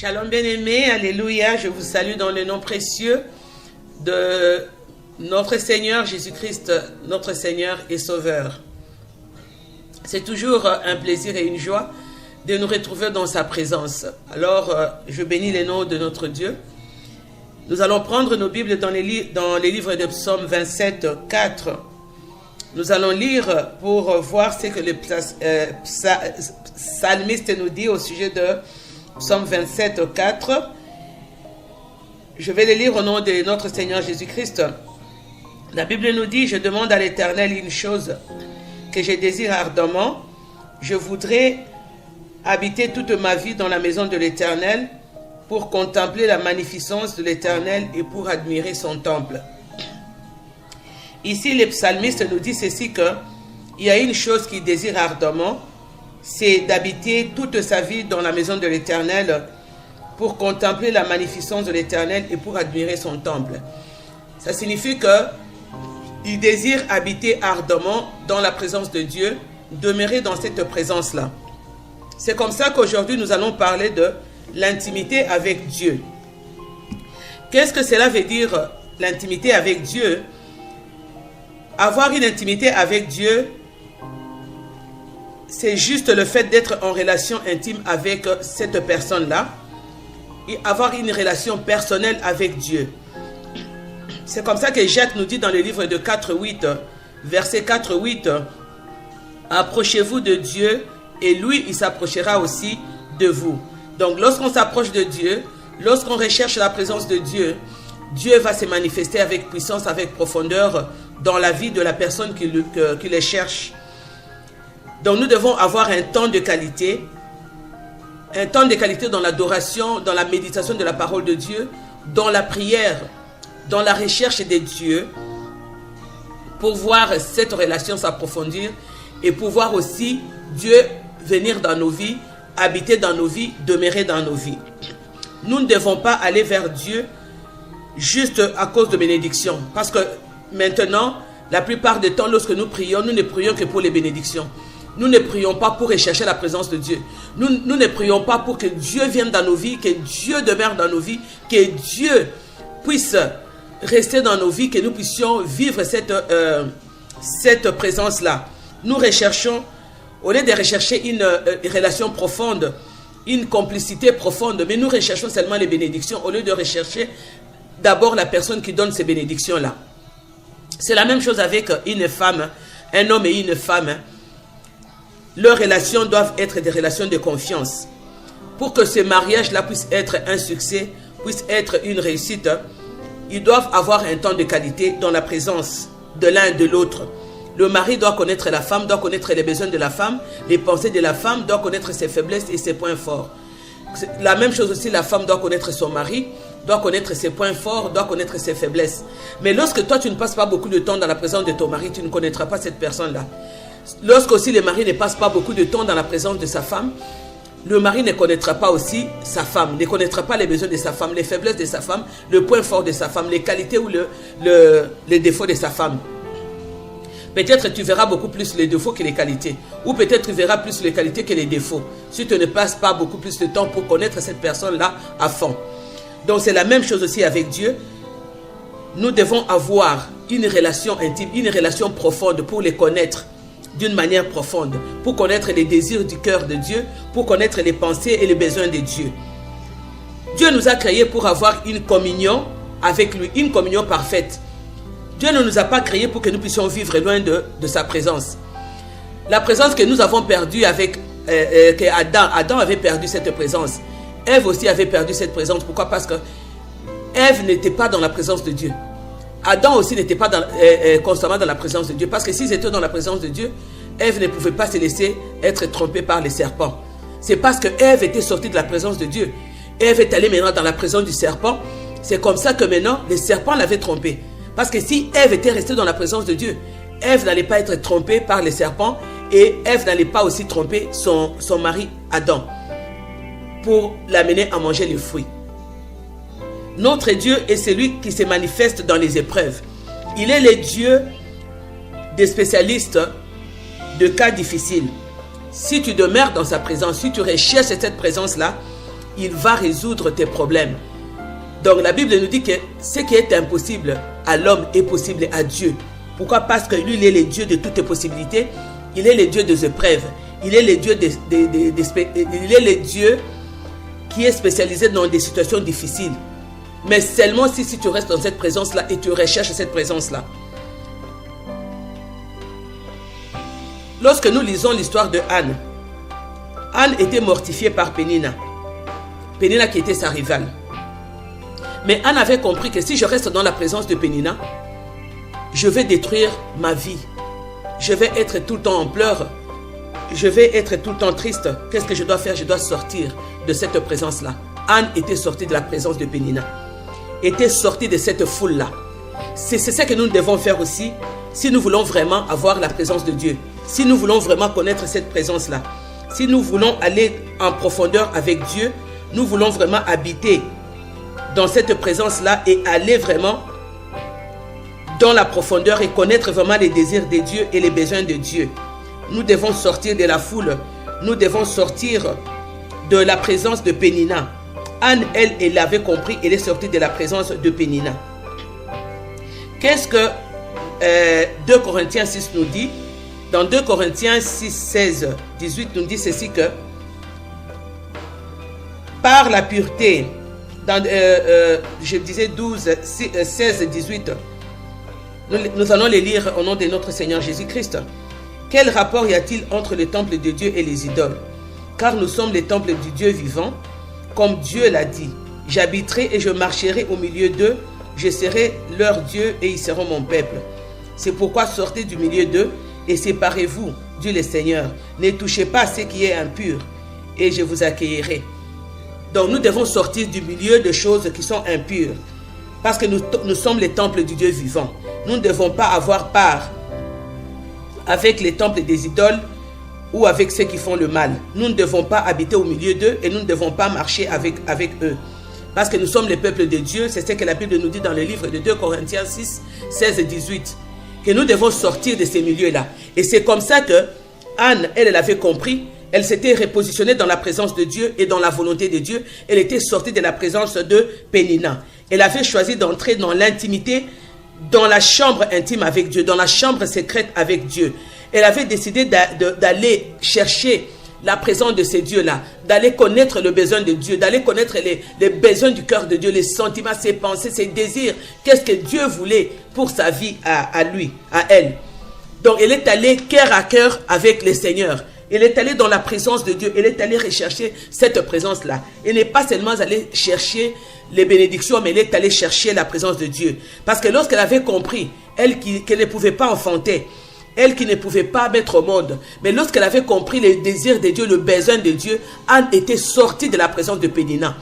Shalom bien-aimés, alléluia, je vous salue dans le nom précieux de notre Seigneur Jésus-Christ, notre Seigneur et Sauveur. C'est toujours un plaisir et une joie de nous retrouver dans sa présence. Alors, je bénis le nom de notre Dieu. Nous allons prendre nos Bibles dans les livres de Psaume 27, 4. Nous allons lire pour voir ce que le psalmiste nous dit au sujet de Psaume 27, 4. Je vais le lire au nom de notre Seigneur Jésus-Christ. La Bible nous dit, je demande à l'Éternel une chose que je désire ardemment. Je voudrais habiter toute ma vie dans la maison de l'Éternel pour contempler la magnificence de l'Éternel et pour admirer son temple. Ici, le psalmiste nous dit ceci, qu'il y a une chose qu'il désire ardemment, c'est d'habiter toute sa vie dans la maison de l'Éternel pour contempler la magnificence de l'Éternel et pour admirer son temple. Ça signifie qu'il désire habiter ardemment dans la présence de Dieu, demeurer dans cette présence-là. C'est comme ça qu'aujourd'hui nous allons parler de l'intimité avec Dieu. Qu'est-ce que cela veut dire, l'intimité avec Dieu? Avoir une intimité avec Dieu, c'est juste le fait d'être en relation intime avec cette personne-là et avoir une relation personnelle avec Dieu. C'est comme ça que Jacques nous dit dans le livre de 4.8, verset 4.8, « Approchez-vous de Dieu et lui, il s'approchera aussi de vous. » Donc, lorsqu'on s'approche de Dieu, lorsqu'on recherche la présence de Dieu, Dieu va se manifester avec puissance, avec profondeur dans la vie de la personne qui le cherche. Donc, nous devons avoir un temps de qualité dans l'adoration, dans la méditation de la parole de Dieu, dans la prière, dans la recherche de Dieu, pour voir cette relation s'approfondir et pour voir aussi Dieu venir dans nos vies, habiter dans nos vies, demeurer dans nos vies. Nous ne devons pas aller vers Dieu juste à cause de bénédictions. Parce que maintenant, la plupart du temps, lorsque nous prions, nous ne prions que pour les bénédictions. Nous ne prions pas pour rechercher la présence de Dieu. Nous ne prions pas pour que Dieu vienne dans nos vies, que Dieu demeure dans nos vies, que Dieu puisse rester dans nos vies, que nous puissions vivre cette présence-là. Nous recherchons, au lieu de rechercher une relation profonde, une complicité profonde, mais nous recherchons seulement les bénédictions au lieu de rechercher d'abord la personne qui donne ces bénédictions-là. C'est la même chose avec une femme, un homme et une femme. Leurs relations doivent être des relations de confiance. Pour que ce mariage-là puisse être un succès, puisse être une réussite, ils doivent avoir un temps de qualité dans la présence de l'un et de l'autre. Le mari doit connaître la femme, doit connaître les besoins de la femme, les pensées de la femme, doit connaître ses faiblesses et ses points forts. La même chose aussi, la femme doit connaître son mari, doit connaître ses points forts, doit connaître ses faiblesses. Mais lorsque toi, tu ne passes pas beaucoup de temps dans la présence de ton mari, tu ne connaîtras pas cette personne-là. Lorsque aussi le mari ne passe pas beaucoup de temps dans la présence de sa femme, le mari ne connaîtra pas aussi sa femme, ne connaîtra pas les besoins de sa femme, les faiblesses de sa femme, le point fort de sa femme, les qualités ou les défauts de sa femme. Peut-être tu verras beaucoup plus les défauts que les qualités. Ou peut-être tu verras plus les qualités que les défauts. Si tu ne passes pas beaucoup plus de temps pour connaître cette personne-là à fond. Donc c'est la même chose aussi avec Dieu. Nous devons avoir une relation intime, une relation profonde pour les connaître d'une manière profonde. Pour connaître les désirs du cœur de Dieu, pour connaître les pensées et les besoins de Dieu. Dieu nous a créés pour avoir une communion avec lui, une communion parfaite. Dieu ne nous a pas créés pour que nous puissions vivre loin de sa présence. La présence que nous avons perdue avec Adam avait perdu cette présence. Ève aussi avait perdu cette présence. Pourquoi? Parce que Ève n'était pas dans la présence de Dieu. Adam aussi n'était pas constamment dans la présence de Dieu. Parce que s'ils étaient dans la présence de Dieu, Ève ne pouvait pas se laisser être trompée par les serpents. C'est parce que Ève était sortie de la présence de Dieu. Ève est allée maintenant dans la présence du serpent. C'est comme ça que maintenant, les serpents l'avaient trompée. Parce que si Ève était restée dans la présence de Dieu, Ève n'allait pas être trompée par les serpents et Ève n'allait pas aussi tromper son mari Adam pour l'amener à manger les fruits. Notre Dieu est celui qui se manifeste dans les épreuves. Il est le Dieu des spécialistes de cas difficiles. Si tu demeures dans sa présence, si tu recherches cette présence-là, il va résoudre tes problèmes. Donc la Bible nous dit que ce qui est impossible à l'homme est possible à Dieu. Pourquoi? Parce que lui, il est le Dieu de toutes les possibilités. Il est le Dieu des épreuves. Il est le Dieu, il est le Dieu qui est spécialisé dans des situations difficiles. Mais seulement si tu restes dans cette présence-là et tu recherches cette présence-là. Lorsque nous lisons l'histoire de Anne, Anne était mortifiée par Pénina. Pénina qui était sa rivale. Mais Anne avait compris que si je reste dans la présence de Pénina, je vais détruire ma vie. Je vais être tout le temps en pleurs. Je vais être tout le temps triste. Qu'est-ce que je dois faire? Je dois sortir de cette présence-là. Anne était sortie de la présence de Pénina. Était sortie de cette foule-là. C'est ça que nous devons faire aussi si nous voulons vraiment avoir la présence de Dieu. Si nous voulons vraiment connaître cette présence-là. Si nous voulons aller en profondeur avec Dieu, nous voulons vraiment habiter dans cette présence-là et aller vraiment dans la profondeur et connaître vraiment les désirs de Dieu et les besoins de Dieu. Nous devons sortir de la foule. Nous devons sortir de la présence de Pénina. Anne, elle avait compris, elle est sortie de la présence de Pénina. Qu'est-ce que 2 Corinthiens 6 nous dit? Dans 2 Corinthiens 6, 16, 18 nous dit ceci que par la pureté, dans, je disais 12, 16, 18, nous allons les lire au nom de notre Seigneur Jésus-Christ. Quel rapport y a-t-il entre le temple de Dieu et les idoles? Car nous sommes les temples du Dieu vivant, comme Dieu l'a dit. J'habiterai et je marcherai au milieu d'eux, je serai leur Dieu et ils seront mon peuple. C'est pourquoi sortez du milieu d'eux et séparez-vous, dit le Seigneur. Ne touchez pas à ce qui est impur et je vous accueillerai. Donc nous devons sortir du milieu de choses qui sont impures. Parce que nous sommes les temples du Dieu vivant. Nous ne devons pas avoir part avec les temples des idoles ou avec ceux qui font le mal. Nous ne devons pas habiter au milieu d'eux et nous ne devons pas marcher avec eux. Parce que nous sommes les peuples de Dieu. C'est ce que la Bible nous dit dans le livre de 2 Corinthiens 6, 16 et 18. Que nous devons sortir de ces milieux-là. Et c'est comme ça que Anne, elle avait compris. Elle s'était repositionnée dans la présence de Dieu et dans la volonté de Dieu. Elle était sortie de la présence de Pénina. Elle avait choisi d'entrer dans l'intimité, dans la chambre intime avec Dieu, dans la chambre secrète avec Dieu. Elle avait décidé d'aller chercher la présence de ces dieux-là, d'aller connaître le besoin de Dieu, d'aller connaître les besoins du cœur de Dieu, les sentiments, ses pensées, ses désirs. Qu'est-ce que Dieu voulait pour sa vie à lui, à elle. Donc elle est allée cœur à cœur avec le Seigneur. Elle est allée dans la présence de Dieu. Elle est allée rechercher cette présence-là. Elle n'est pas seulement allée chercher les bénédictions, mais elle est allée chercher la présence de Dieu. Parce que lorsqu'elle avait compris, elle qu'elle ne pouvait pas enfanter, elle qui ne pouvait pas mettre au monde, mais lorsqu'elle avait compris les désirs de Dieu, le besoin de Dieu, Anne était sortie de la présence de Pénina.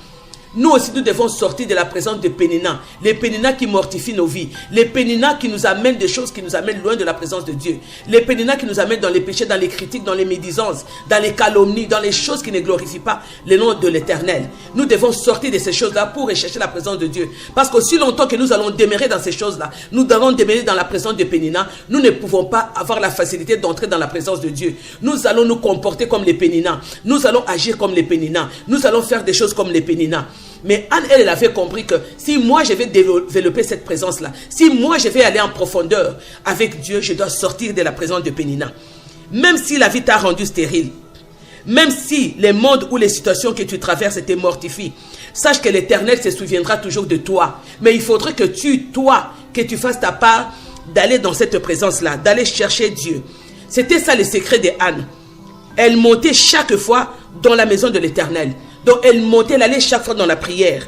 Nous aussi, nous devons sortir de la présence de Pénina. Les Pénina qui mortifient nos vies. Les Pénina qui nous amènent des choses qui nous amènent loin de la présence de Dieu. Les Pénina qui nous amènent dans les péchés, dans les critiques, dans les médisances, dans les calomnies, dans les choses qui ne glorifient pas le nom de l'Éternel. Nous devons sortir de ces choses-là pour rechercher la présence de Dieu. Parce qu'aussi longtemps que nous allons demeurer dans ces choses-là, nous allons demeurer dans la présence de Pénina, nous ne pouvons pas avoir la facilité d'entrer dans la présence de Dieu. Nous allons nous comporter comme les Pénina. Nous allons agir comme les Pénina. Nous allons faire des choses comme les Pénina. Mais Anne, elle avait compris que si moi je vais développer cette présence-là, si moi je vais aller en profondeur avec Dieu, je dois sortir de la présence de Pénina. Même si la vie t'a rendu stérile, même si les mondes ou les situations que tu traverses te mortifient, sache que l'Éternel se souviendra toujours de toi. Mais il faudrait que tu fasses ta part d'aller dans cette présence-là, d'aller chercher Dieu. C'était ça le secret de Anne. Elle montait chaque fois dans la maison de l'Éternel. Donc elle montait, elle allait chaque fois dans la prière.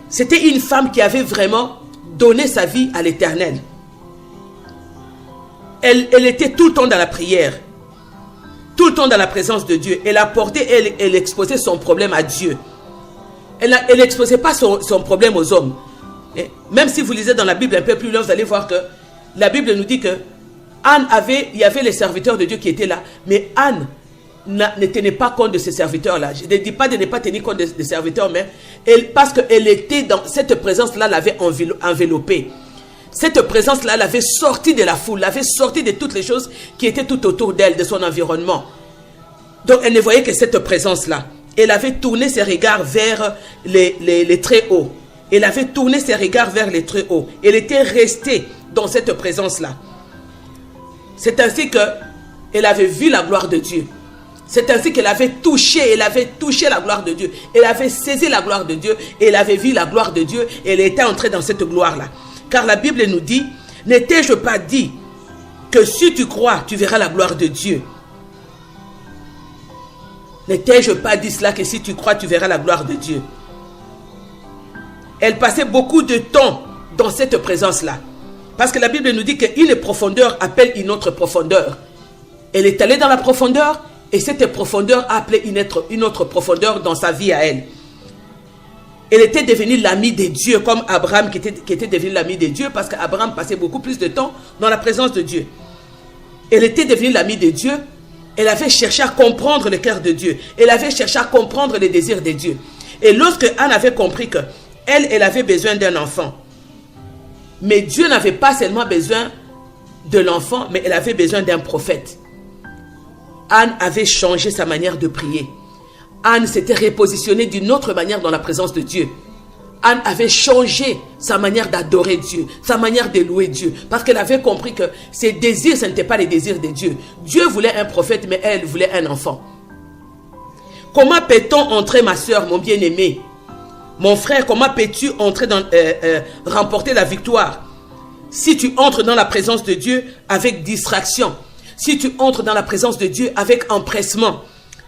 C'était une femme qui avait vraiment donné sa vie à l'Éternel. Elle était tout le temps dans la prière. Tout le temps dans la présence de Dieu. Elle apportait, elle exposait son problème à Dieu. Elle n'exposait pas son problème aux hommes. Et même si vous lisez dans la Bible un peu plus loin, vous allez voir que la Bible nous dit que Anne il y avait les serviteurs de Dieu qui étaient là. Mais Anne ne tenait pas compte de ces serviteurs-là. Je ne dis pas de ne pas tenir compte des serviteurs, mais parce qu'elle était dans cette présence-là, l'avait enveloppée. Cette présence-là l'avait sortie de la foule, l'avait sortie de toutes les choses qui étaient tout autour d'elle, de son environnement. Donc elle ne voyait que cette présence-là. elle avait tourné ses regards vers les très hauts. Elle avait tourné ses regards vers les très hauts. Elle était restée dans cette présence-là. C'est ainsi qu'elle avait vu la gloire de Dieu. C'est ainsi qu'elle avait touché la gloire de Dieu. Elle avait saisi la gloire de Dieu. Elle avait vu la gloire de Dieu. Et elle était entrée dans cette gloire-là. Car la Bible nous dit, n'ai-je pas dit que si tu crois, tu verras la gloire de Dieu? N'ai-je pas dit cela que si tu crois, tu verras la gloire de Dieu? Elle passait beaucoup de temps dans cette présence-là. Parce que la Bible nous dit qu'une profondeur appelle une autre profondeur. Elle est allée dans la profondeur et cette profondeur a appelé une autre profondeur dans sa vie à elle. Elle était devenue l'amie de Dieu comme Abraham qui était devenu l'ami de Dieu parce qu'Abraham passait beaucoup plus de temps dans la présence de Dieu. Elle était devenue l'amie de Dieu. Elle avait cherché à comprendre le cœur de Dieu. Elle avait cherché à comprendre les désirs de Dieu. Et lorsque Anne avait compris que elle avait besoin d'un enfant, mais Dieu n'avait pas seulement besoin de l'enfant, mais elle avait besoin d'un prophète. Anne avait changé sa manière de prier. Anne s'était repositionnée d'une autre manière dans la présence de Dieu. Anne avait changé sa manière d'adorer Dieu, sa manière de louer Dieu, parce qu'elle avait compris que ses désirs, ce n'étaient pas les désirs de Dieu. Dieu voulait un prophète, mais elle voulait un enfant. Comment peut-on entrer, ma soeur, mon bien-aimé? Mon frère, comment peux-tu entrer remporter la victoire? Si tu entres dans la présence de Dieu avec distraction, si tu entres dans la présence de Dieu avec empressement,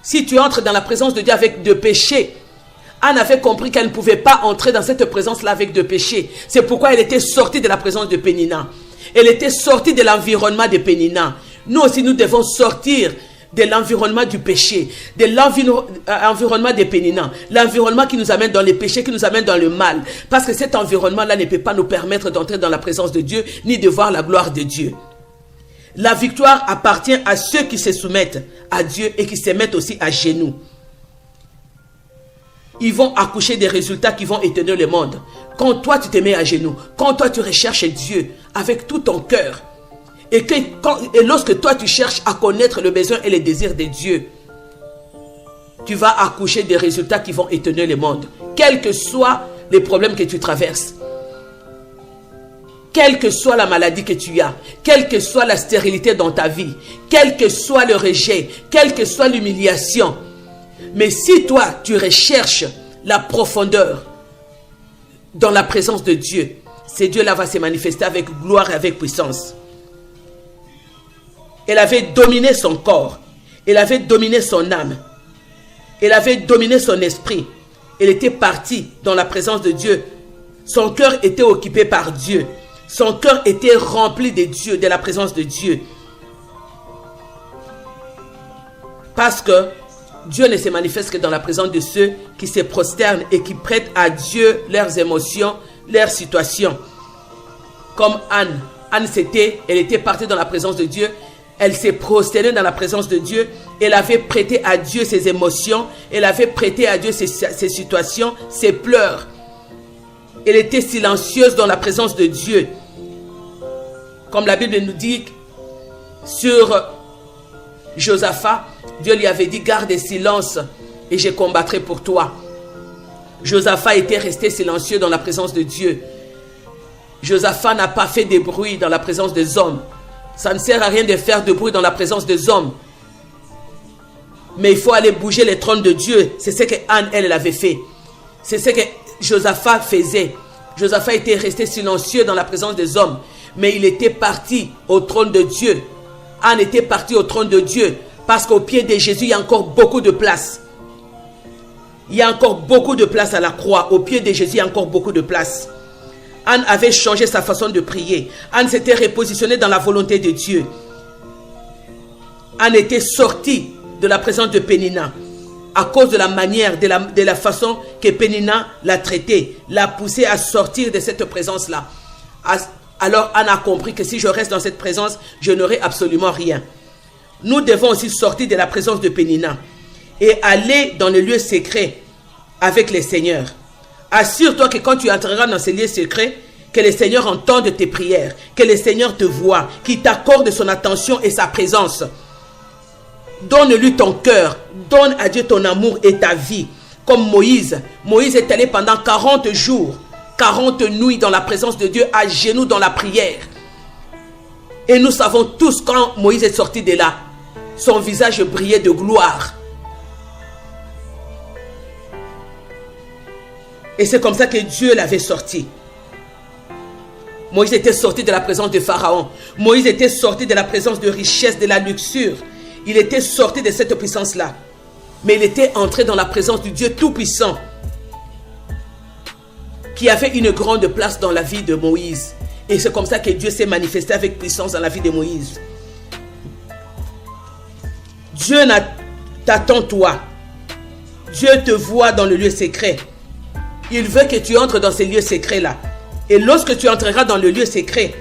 si tu entres dans la présence de Dieu avec de péché. Anne avait compris qu'elle ne pouvait pas entrer dans cette présence-là avec de péché. C'est pourquoi elle était sortie de la présence de Pénina. Elle était sortie de l'environnement de Pénina. Nous aussi, nous devons sortir de l'environnement du péché, de l'environnement des Pénina, l'environnement qui nous amène dans les péchés, qui nous amène dans le mal. Parce que cet environnement-là ne peut pas nous permettre d'entrer dans la présence de Dieu, ni de voir la gloire de Dieu. La victoire appartient à ceux qui se soumettent à Dieu et qui se mettent aussi à genoux. Ils vont accoucher des résultats qui vont éteindre le monde. Quand toi tu te mets à genoux, quand toi tu recherches Dieu avec tout ton cœur, et lorsque toi tu cherches à connaître le besoin et les désirs de Dieu, tu vas accoucher des résultats qui vont éteindre le monde. Quels que soient les problèmes que tu traverses, quelle que soit la maladie que tu as, quelle que soit la stérilité dans ta vie, quel que soit le rejet, quelle que soit l'humiliation, mais si toi tu recherches la profondeur dans la présence de Dieu, ce Dieu-là va se manifester avec gloire et avec puissance. Elle avait dominé son corps, elle avait dominé son âme, elle avait dominé son esprit. Elle était partie dans la présence de Dieu. Son cœur était occupé par Dieu. Son cœur était rempli de Dieu, de la présence de Dieu. Parce que Dieu ne se manifeste que dans la présence de ceux qui se prosternent et qui prêtent à Dieu leurs émotions, leurs situations. Comme Anne. Anne, elle était partie dans la présence de Dieu. Elle s'est prosternée dans la présence de Dieu. Elle avait prêté à Dieu ses émotions. Elle avait prêté à Dieu ses situations, ses pleurs. Elle était silencieuse dans la présence de Dieu. Comme la Bible nous dit sur Josaphat, Dieu lui avait dit, garde silence et je combattrai pour toi. Josaphat était resté silencieux dans la présence de Dieu. Josaphat n'a pas fait de bruit dans la présence des hommes. Ça ne sert à rien de faire de bruit dans la présence des hommes. Mais il faut aller bouger les trônes de Dieu. C'est ce que Anne, elle avait fait. C'est ce que Josaphat faisait. Josaphat était resté silencieux dans la présence des hommes. Mais il était parti au trône de Dieu. Anne était partie au trône de Dieu. Parce qu'au pied de Jésus, il y a encore beaucoup de place. Il y a encore beaucoup de place à la croix. Au pied de Jésus, il y a encore beaucoup de place. Anne avait changé sa façon de prier. Anne s'était repositionnée dans la volonté de Dieu. Anne était sortie de la présence de Pénina à cause de la manière, de la façon que Pénina l'a traitée, l'a poussée à sortir de cette présence-là. Alors Anne a compris que si je reste dans cette présence, je n'aurai absolument rien. Nous devons aussi sortir de la présence de Pénina et aller dans le lieu secret avec le Seigneur. Assure-toi que quand tu entreras dans ces lieux secrets, que le Seigneur entende tes prières, que le Seigneur te voit, qu'il t'accorde son attention et sa présence. Donne-lui ton cœur. Donne à Dieu ton amour et ta vie. Comme Moïse. Moïse est allé pendant 40 jours, 40 nuits dans la présence de Dieu, à genoux dans la prière. Et nous savons tous quand Moïse est sorti de là, son visage brillait de gloire. Et c'est comme ça que Dieu l'avait sorti. Moïse était sorti de la présence de Pharaon. Moïse était sorti de la présence de richesse, de la luxure. Il était sorti de cette puissance-là. Mais il était entré dans la présence du Dieu Tout-Puissant, qui avait une grande place dans la vie de Moïse. Et c'est comme ça que Dieu s'est manifesté avec puissance dans la vie de Moïse. Dieu t'attend toi. Dieu te voit dans le lieu secret. Il veut que tu entres dans ces lieux secrets-là. Et lorsque tu entreras dans le lieu secret,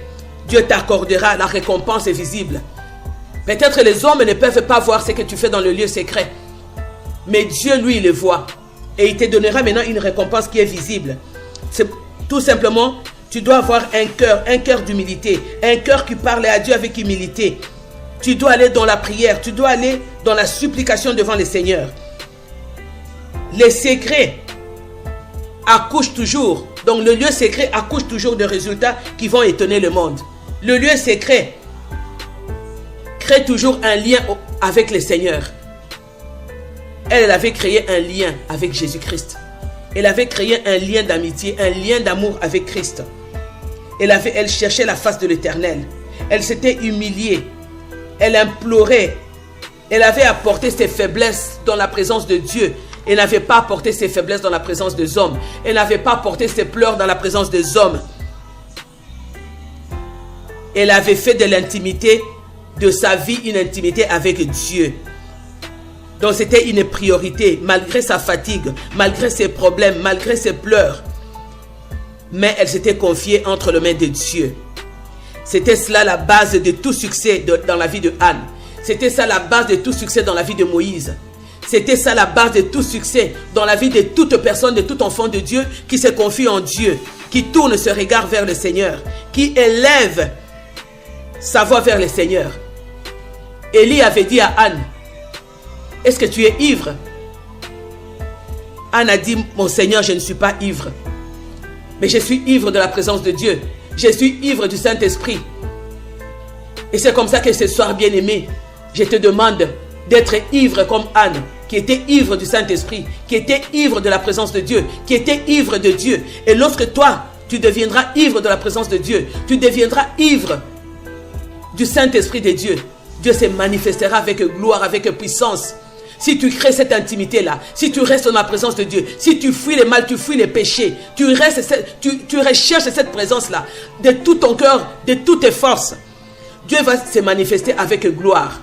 Dieu t'accordera la récompense visible. Peut-être les hommes ne peuvent pas voir ce que tu fais dans le lieu secret. Mais Dieu, lui, il le voit. Et il te donnera maintenant une récompense qui est visible. C'est tout simplement, tu dois avoir un cœur d'humilité. Un cœur qui parle à Dieu avec humilité. Tu dois aller dans la prière. Tu dois aller dans la supplication devant le Seigneur. Les secrets accouche toujours. Donc le lieu secret accouche toujours de résultats qui vont étonner le monde. Le lieu secret crée toujours un lien avec le Seigneur. Elle avait créé un lien avec Jésus-Christ. Elle avait créé un lien d'amitié, un lien d'amour avec Christ. Elle cherchait la face de l'Éternel. Elle s'était humiliée. Elle implorait. Elle avait apporté ses faiblesses dans la présence de Dieu. Elle n'avait pas apporté ses faiblesses dans la présence des hommes. Elle n'avait pas apporté ses pleurs dans la présence des hommes. Elle avait fait de l'intimité de sa vie une intimité avec Dieu. Donc c'était une priorité, malgré sa fatigue, malgré ses problèmes, malgré ses pleurs. Mais elle s'était confiée entre les mains de Dieu. C'était cela la base de tout succès dans la vie de Anne. C'était ça la base de tout succès dans la vie de Moïse. C'était ça la base de tout succès dans la vie de toute personne, de tout enfant de Dieu qui se confie en Dieu, qui tourne ce regard vers le Seigneur, qui élève sa voix vers le Seigneur. Élie avait dit à Anne, est-ce que tu es ivre? Anne a dit, mon Seigneur, je ne suis pas ivre, mais je suis ivre de la présence de Dieu. Je suis ivre du Saint-Esprit. Et c'est comme ça que ce soir, bien-aimé, je te demande d'être ivre comme Anne, qui était ivre du Saint-Esprit, qui était ivre de la présence de Dieu, qui était ivre de Dieu. Et lorsque toi, tu deviendras ivre de la présence de Dieu, tu deviendras ivre du Saint-Esprit de Dieu, Dieu se manifestera avec gloire, avec puissance. Si tu crées cette intimité-là, si tu restes dans la présence de Dieu, si tu fuis le mal, tu fuis les péchés, tu recherches cette présence-là de tout ton cœur, de toutes tes forces, Dieu va se manifester avec gloire.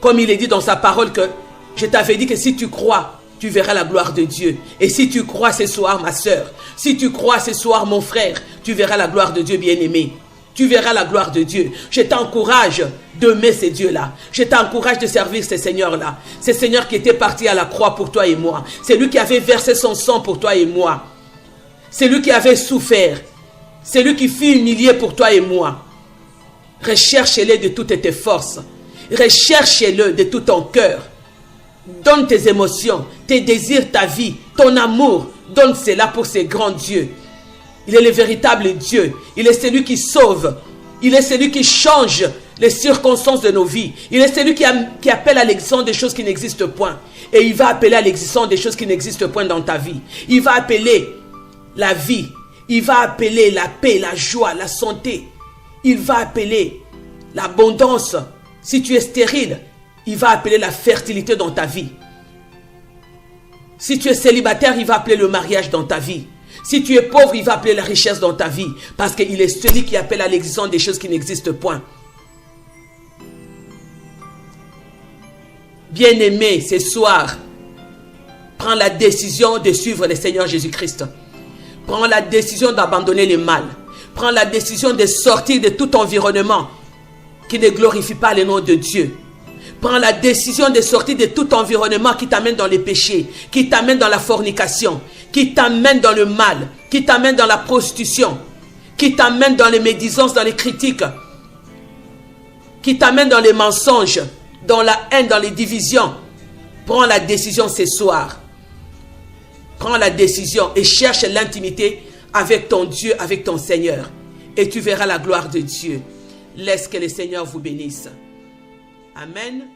Comme il est dit dans sa parole que je t'avais dit que si tu crois, tu verras la gloire de Dieu. Et si tu crois ce soir, ma soeur, si tu crois ce soir, mon frère, tu verras la gloire de Dieu, bien-aimé. Tu verras la gloire de Dieu. Je t'encourage d'aimer ces dieux-là. Je t'encourage de servir ces seigneurs-là. Ces seigneurs qui étaient partis à la croix pour toi et moi. C'est lui qui avait versé son sang pour toi et moi. C'est lui qui avait souffert. C'est lui qui fut humilié pour toi et moi. Recherche-les de toutes tes forces. Recherche-le de tout ton cœur. Donne tes émotions, tes désirs, ta vie, ton amour. Donne cela pour ces grands dieux. Il est le véritable Dieu. Il est celui qui sauve. Il est celui qui change les circonstances de nos vies. Il est celui qui appelle à l'existence des choses qui n'existent point. Et il va appeler à l'existence des choses qui n'existent point dans ta vie. Il va appeler la vie. Il va appeler la paix, la joie, la santé. Il va appeler l'abondance. Si tu es stérile, il va appeler la fertilité dans ta vie. Si tu es célibataire, il va appeler le mariage dans ta vie. Si tu es pauvre, il va appeler la richesse dans ta vie. Parce qu'il est celui qui appelle à l'existence des choses qui n'existent point. Bien-aimé, ce soir, prends la décision de suivre le Seigneur Jésus-Christ. Prends la décision d'abandonner le mal. Prends la décision de sortir de tout environnement qui ne glorifie pas le nom de Dieu. Prends la décision de sortir de tout environnement qui t'amène dans les péchés, qui t'amène dans la fornication, qui t'amène dans le mal, qui t'amène dans la prostitution, qui t'amène dans les médisances, dans les critiques, qui t'amène dans les mensonges, dans la haine, dans les divisions, prends la décision ce soir. Prends la décision et cherche l'intimité avec ton Dieu, avec ton Seigneur. Et tu verras la gloire de Dieu. Laisse que le Seigneur vous bénisse. Amen.